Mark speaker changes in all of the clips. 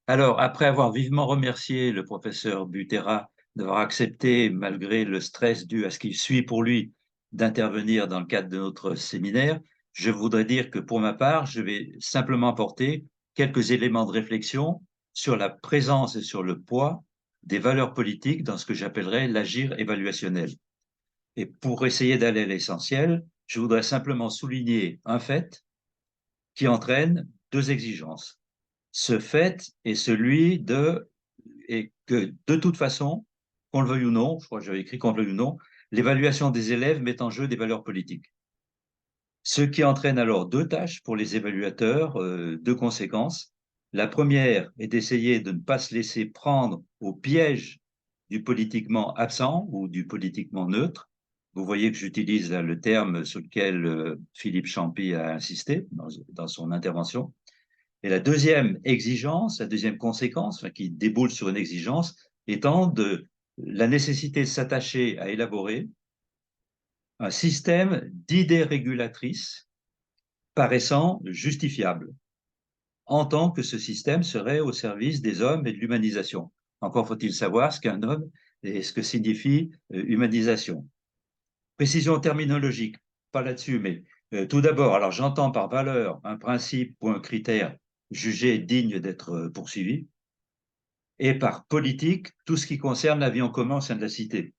Speaker 1: Alors, après avoir vivement remercié le professeur Butera d'avoir accepté, malgré le stress dû à ce qu'il suit pour lui, d'intervenir dans le cadre de notre séminaire, je voudrais dire que pour ma part, je vais simplement apporter quelques éléments de réflexion sur la présence et sur le poids des valeurs politiques dans ce que j'appellerais l'agir évaluationnel. Et pour essayer d'aller à l'essentiel, je voudrais simplement souligner un fait qui entraîne deux exigences. Ce fait est celui de, et que de toute façon, qu'on le veuille ou non, je crois que j'avais écrit qu'on le veuille ou non, l'évaluation des élèves met en jeu des valeurs politiques. Ce qui entraîne alors deux tâches pour les évaluateurs, deux conséquences. La première est d'essayer de ne pas se laisser prendre au piège du politiquement absent ou du politiquement neutre. Vous voyez que j'utilise le terme sur lequel Philippe Champy a insisté dans son intervention. Et la deuxième exigence, la deuxième conséquence, enfin, qui déboule sur une exigence, étant de la nécessité de s'attacher à élaborer un système d'idées régulatrices paraissant justifiable, en tant que ce système serait au service des hommes et de l'humanisation. Encore faut-il savoir ce qu'est un homme et ce que signifie humanisation. Précision terminologique, pas là-dessus, mais tout d'abord, alors j'entends par valeur un principe ou un critère jugé digne d'être poursuivi, et par politique, tout ce qui concerne la vie en commun au sein de la cité.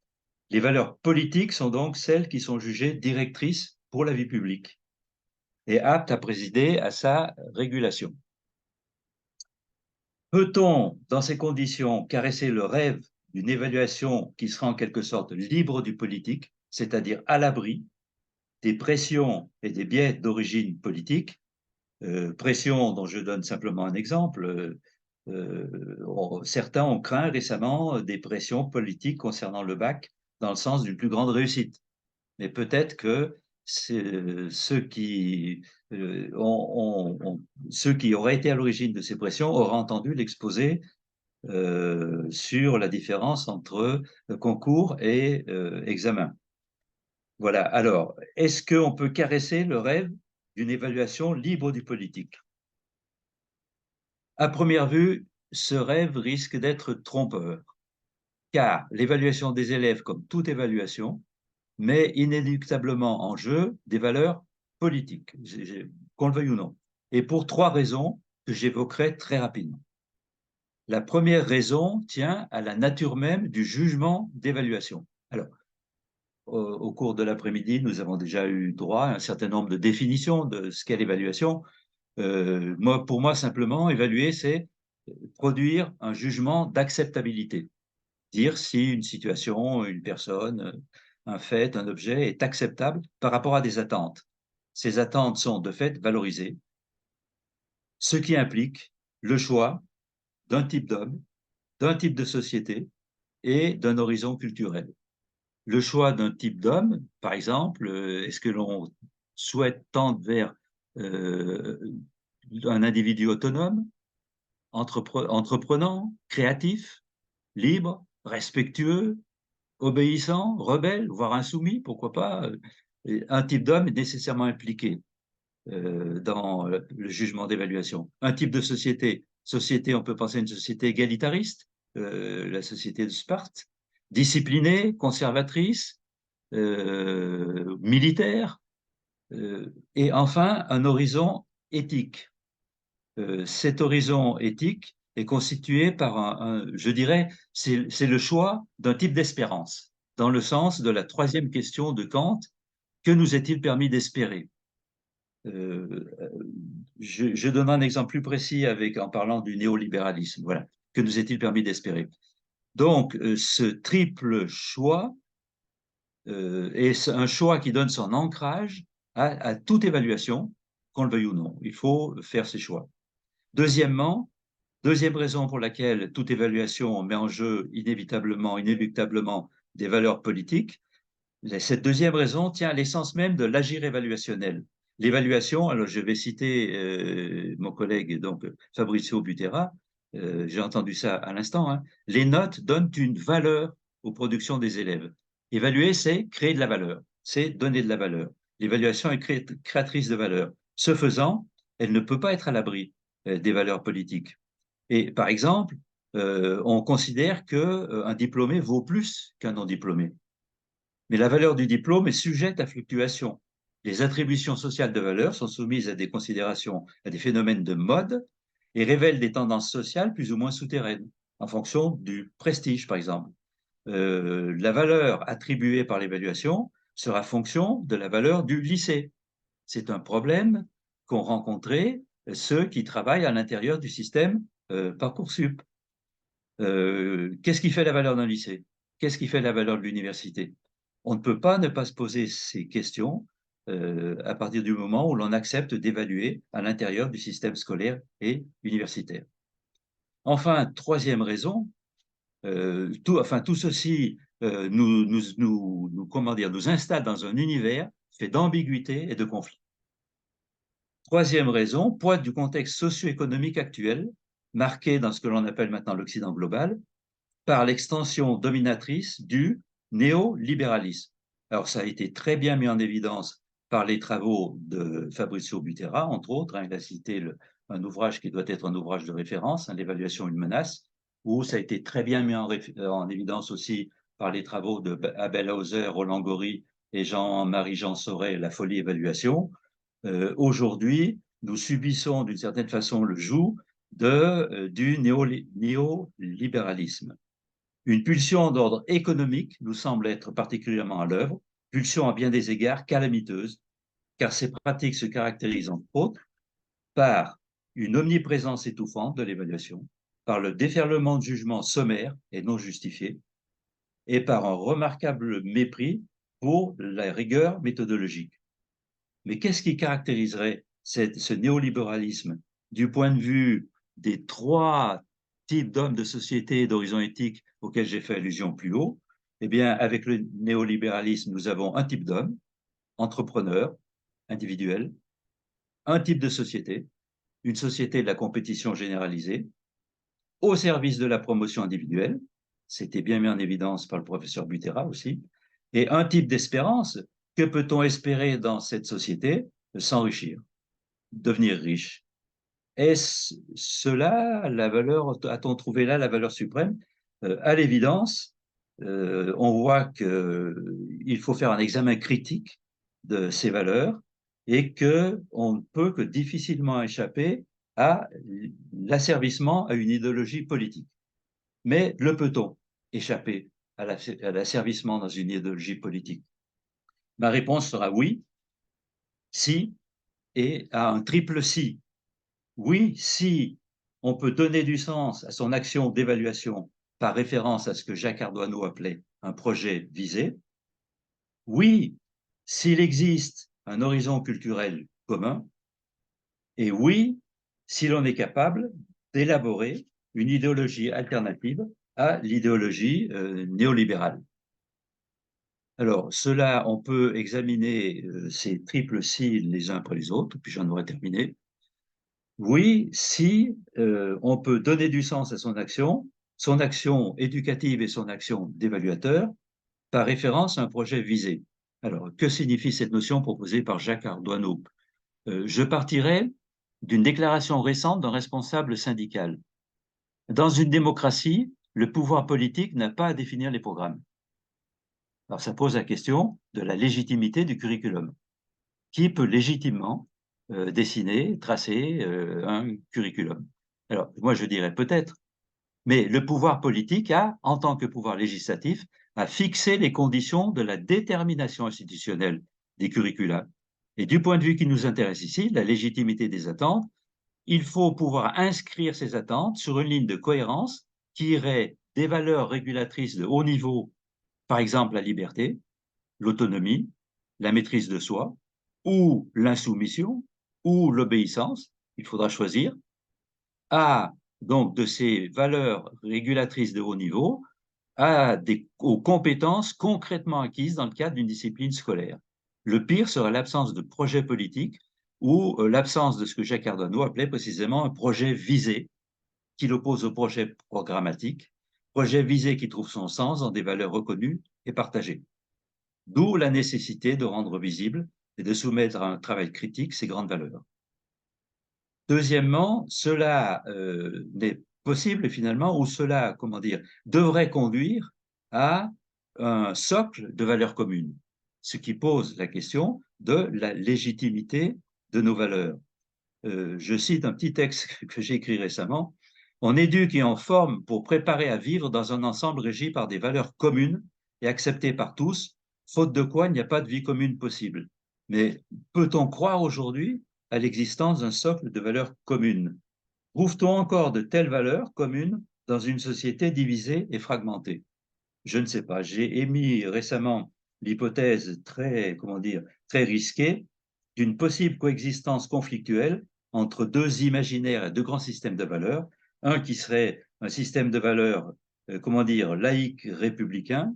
Speaker 1: Les valeurs politiques sont donc celles qui sont jugées directrices pour la vie publique et aptes à présider à sa régulation. Peut-on, dans ces conditions, caresser le rêve d'une évaluation qui sera en quelque sorte libre du politique, c'est-à-dire à l'abri des pressions et des biais d'origine politique, pressions dont je donne simplement un exemple. Certains ont craint récemment des pressions politiques concernant le bac dans le sens d'une plus grande réussite. Mais peut-être que ceux ceux qui auraient été à l'origine de ces pressions auraient entendu l'exposé sur la différence entre concours et examen. Voilà. Alors, est-ce qu'on peut caresser le rêve d'une évaluation libre du politique? À première vue, ce rêve risque d'être trompeur, car l'évaluation des élèves, comme toute évaluation, met inéluctablement en jeu des valeurs politiques, qu'on le veuille ou non. Et pour trois raisons que j'évoquerai très rapidement. La première raison tient à la nature même du jugement d'évaluation. Alors, au cours de l'après-midi, nous avons déjà eu droit à un certain nombre de définitions de ce qu'est l'évaluation. Pour moi, simplement, évaluer, c'est produire un jugement d'acceptabilité. Dire si une situation, une personne, un fait, un objet est acceptable par rapport à des attentes. Ces attentes sont de fait valorisées, ce qui implique le choix d'un type d'homme, d'un type de société et d'un horizon culturel. Le choix d'un type d'homme, par exemple, est-ce que l'on souhaite tendre vers euh, un individu autonome, entreprenant, créatif, libre, respectueux, obéissant, rebelle, voire insoumis, pourquoi pas. Un type d'homme est nécessairement impliqué dans le jugement d'évaluation. Un type de société, on peut penser à une société égalitariste, la société de Sparte, disciplinée, conservatrice, militaire, et enfin un horizon éthique. Cet horizon éthique est constitué par je dirais, c'est le choix d'un type d'espérance, dans le sens de la troisième question de Kant, que nous est-il permis d'espérer? euh, je donne un exemple plus précis en parlant du néolibéralisme. Voilà. Que nous est-il permis d'espérer? Donc, ce triple choix est un choix qui donne son ancrage à toute évaluation, qu'on le veuille ou non. Il faut faire ces choix. Deuxièmement, deuxième raison pour laquelle toute évaluation met en jeu inévitablement, inéluctablement des valeurs politiques, cette deuxième raison tient à l'essence même de l'agir évaluationnel. L'évaluation, alors je vais citer mon collègue donc Fabrizio Butera, j'ai entendu ça à l'instant, hein. Les notes donnent une valeur aux productions des élèves. Évaluer, c'est créer de la valeur, c'est donner de la valeur. L'évaluation est créatrice de valeur. Ce faisant, elle ne peut pas être à l'abri des valeurs politiques. Et par exemple, on considère qu'un diplômé vaut plus qu'un non-diplômé. Mais la valeur du diplôme est sujette à fluctuation. Les attributions sociales de valeur sont soumises à des considérations, à des phénomènes de mode et révèlent des tendances sociales plus ou moins souterraines, en fonction du prestige, par exemple. La valeur attribuée par l'évaluation sera fonction de la valeur du lycée. C'est un problème qu'ont rencontré ceux qui travaillent à l'intérieur du système Parcoursup. Qu'est-ce qui fait la valeur d'un lycée? Qu'est-ce qui fait la valeur de l'université? On ne peut pas ne pas se poser ces questions à partir du moment où l'on accepte d'évaluer à l'intérieur du système scolaire et universitaire. Enfin, troisième raison, tout ceci nous installe dans un univers fait d'ambiguïté et de conflits. Troisième raison, poids du contexte socio-économique actuel, marqué dans ce que l'on appelle maintenant l'Occident global, par l'extension dominatrice du néolibéralisme. Alors, ça a été très bien mis en évidence par les travaux de Fabrizio Butera, entre autres. Hein, il a cité un ouvrage qui doit être un ouvrage de référence, hein, L'évaluation une menace, où ça a été très bien mis en évidence aussi par les travaux de Abel Hauser, Roland Gori et Jean-Marie-Jean Sauret, La folie évaluation. Aujourd'hui, nous subissons d'une certaine façon le joug du néolibéralisme. Une pulsion d'ordre économique nous semble être particulièrement à l'œuvre, pulsion à bien des égards calamiteuse, car ces pratiques se caractérisent entre autres par une omniprésence étouffante de l'évaluation, par le déferlement de jugements sommaires et non justifiés, et par un remarquable mépris pour la rigueur méthodologique. Mais qu'est-ce qui caractériserait ce néolibéralisme du point de vue des trois types d'hommes de société et d'horizons éthiques auxquels j'ai fait allusion plus haut? Eh bien, avec le néolibéralisme, nous avons un type d'homme, entrepreneur, individuel, un type de société, une société de la compétition généralisée, au service de la promotion individuelle, c'était bien mis en évidence par le professeur Butera aussi, et un type d'espérance. Que peut-on espérer dans cette société? S'enrichir, devenir riche. Est-ce cela la valeur, a-t-on trouvé là la valeur suprême? À l'évidence, on voit qu'il faut faire un examen critique de ces valeurs et qu'on ne peut que difficilement échapper à l'asservissement à une idéologie politique. Mais le peut-on échapper à l'asservissement dans une idéologie politique? Ma réponse sera oui, si, et à un triple si. Oui, si on peut donner du sens à son action d'évaluation par référence à ce que Jacques Ardoineau appelait un projet visé. Oui, s'il existe un horizon culturel commun. Et oui, si l'on est capable d'élaborer une idéologie alternative à l'idéologie néolibérale. Alors, cela, on peut examiner ces triples si les uns après les autres, puis j'en aurai terminé. Oui, si on peut donner du sens à son action éducative et son action d'évaluateur, par référence à un projet visé. Alors, que signifie cette notion proposée par Jacques Ardoineau? Je partirai d'une déclaration récente d'un responsable syndical. Dans une démocratie, le pouvoir politique n'a pas à définir les programmes. Alors, ça pose la question de la légitimité du curriculum. Qui peut légitimement dessiner, tracer un curriculum? Alors, moi, je dirais peut-être, mais le pouvoir politique a, en tant que pouvoir législatif, à fixer les conditions de la détermination institutionnelle des curricula. Et du point de vue qui nous intéresse ici, la légitimité des attentes, il faut pouvoir inscrire ces attentes sur une ligne de cohérence qui irait des valeurs régulatrices de haut niveau, par exemple la liberté, l'autonomie, la maîtrise de soi, ou l'insoumission, ou l'obéissance, il faudra choisir, à donc de ces valeurs régulatrices de haut niveau aux compétences concrètement acquises dans le cadre d'une discipline scolaire. Le pire serait l'absence de projet politique ou l'absence de ce que Jacques Ardoineau appelait précisément un projet visé, qui l'oppose au projet programmatique, projet visé qui trouve son sens dans des valeurs reconnues et partagées. D'où la nécessité de rendre visible et de soumettre à un travail critique ces grandes valeurs. Deuxièmement, cela n'est possible finalement, où cela, comment dire, devrait conduire à un socle de valeurs communes, ce qui pose la question de la légitimité de nos valeurs. Je cite un petit texte que j'ai écrit récemment. On éduque et on forme pour préparer à vivre dans un ensemble régi par des valeurs communes et acceptées par tous, faute de quoi il n'y a pas de vie commune possible. Mais peut-on croire aujourd'hui à l'existence d'un socle de valeurs communes? Trouve-t-on encore de telles valeurs communes dans une société divisée et fragmentée? Je ne sais pas. J'ai émis récemment l'hypothèse très, comment dire, très risquée d'une possible coexistence conflictuelle entre deux imaginaires et deux grands systèmes de valeurs. Un qui serait un système de valeurs, comment dire, laïque républicain.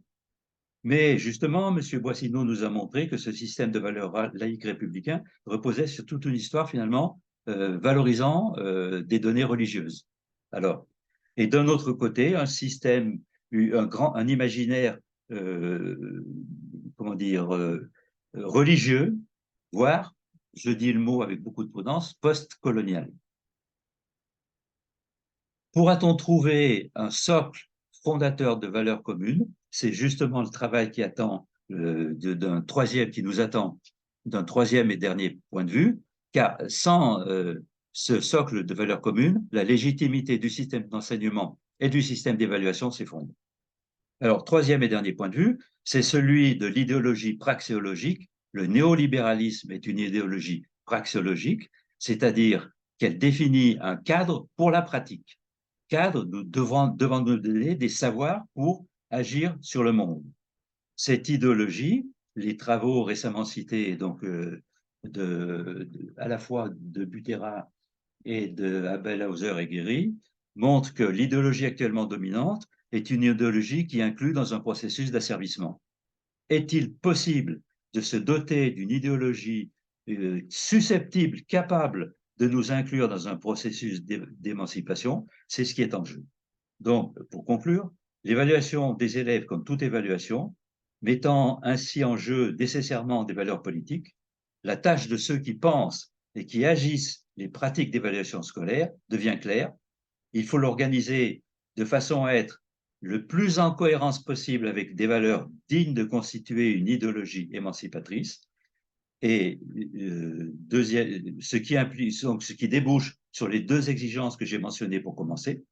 Speaker 1: Mais justement, M. Boissineau nous a montré que ce système de valeurs laïque républicain reposait sur toute une histoire finalement valorisant des données religieuses. Alors, et d'un autre côté, un système, un imaginaire, comment dire, religieux, voire, je dis le mot avec beaucoup de prudence, post-colonial. Pourra-t-on trouver un socle fondateur de valeurs communes? C'est justement le travail qui attend d'un troisième, qui nous attend d'un troisième et dernier point de vue, car sans ce socle de valeurs communes, la légitimité du système d'enseignement et du système d'évaluation s'effondre. Alors, troisième et dernier point de vue, c'est celui de l'idéologie praxéologique. Le néolibéralisme est une idéologie praxéologique, c'est-à-dire qu'elle définit un cadre pour la pratique. Cadre devant nous donner des savoirs pour agir sur le monde. Cette idéologie, les travaux récemment cités donc à la fois de Butera et de Abelhauser et Guéry, montrent que l'idéologie actuellement dominante est une idéologie qui inclut dans un processus d'asservissement. Est-il possible de se doter d'une idéologie susceptible, capable de nous inclure dans un processus d'émancipation? C'est ce qui est en jeu. Donc, pour conclure, l'évaluation des élèves, comme toute évaluation, mettant ainsi en jeu nécessairement des valeurs politiques, la tâche de ceux qui pensent et qui agissent les pratiques d'évaluation scolaire devient claire. Il faut l'organiser de façon à être le plus en cohérence possible avec des valeurs dignes de constituer une idéologie émancipatrice. Et ce qui implique, donc, ce qui débouche sur les deux exigences que j'ai mentionnées pour commencer.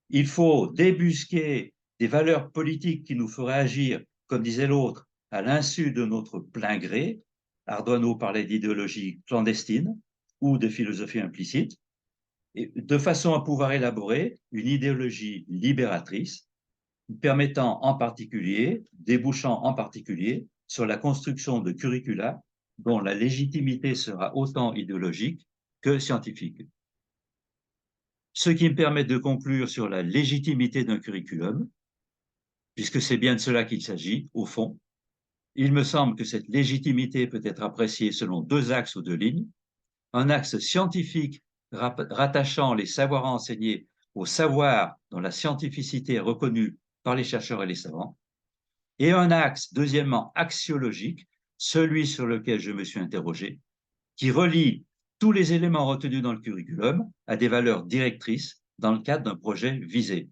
Speaker 1: Il faut débusquer des valeurs politiques qui nous feraient agir, comme disait l'autre, à l'insu de notre plein gré. Ardoineau parlait d'idéologie clandestine ou de philosophie implicite, et de façon à pouvoir élaborer une idéologie libératrice permettant en particulier, débouchant en particulier sur la construction de curricula dont la légitimité sera autant idéologique que scientifique. Ce qui me permet de conclure sur la légitimité d'un curriculum, puisque c'est bien de cela qu'il s'agit, au fond. Il me semble que cette légitimité peut être appréciée selon deux axes ou deux lignes. Un axe scientifique rattachant les savoirs enseignés au savoir dont la scientificité est reconnue par les chercheurs et les savants. Et un axe, deuxièmement, axiologique, celui sur lequel je me suis interrogé, qui relie tous les éléments retenus dans le curriculum à des valeurs directrices dans le cadre d'un projet visé.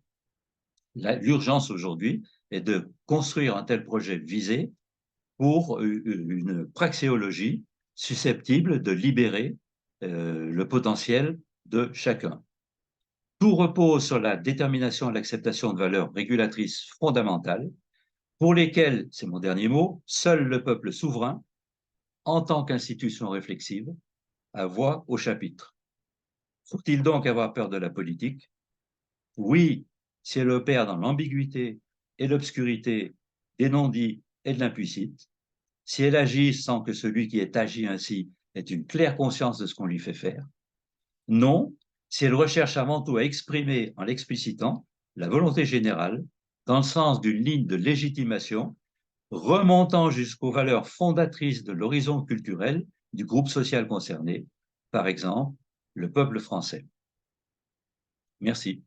Speaker 1: L'urgence aujourd'hui est de construire un tel projet visé pour une praxéologie susceptible de libérer le potentiel de chacun. Tout repose sur la détermination et l'acceptation de valeurs régulatrices fondamentales pour lesquelles, c'est mon dernier mot, seul le peuple souverain, en tant qu'institution réflexive, a voix au chapitre. Faut-il donc avoir peur de la politique? Oui, si elle opère dans l'ambiguïté et l'obscurité des non-dits et de l'implicite, si elle agit sans que celui qui est agi ainsi ait une claire conscience de ce qu'on lui fait faire. Non, si elle recherche avant tout à exprimer en l'explicitant la volonté générale dans le sens d'une ligne de légitimation remontant jusqu'aux valeurs fondatrices de l'horizon culturel du groupe social concerné, par exemple le peuple français. Merci.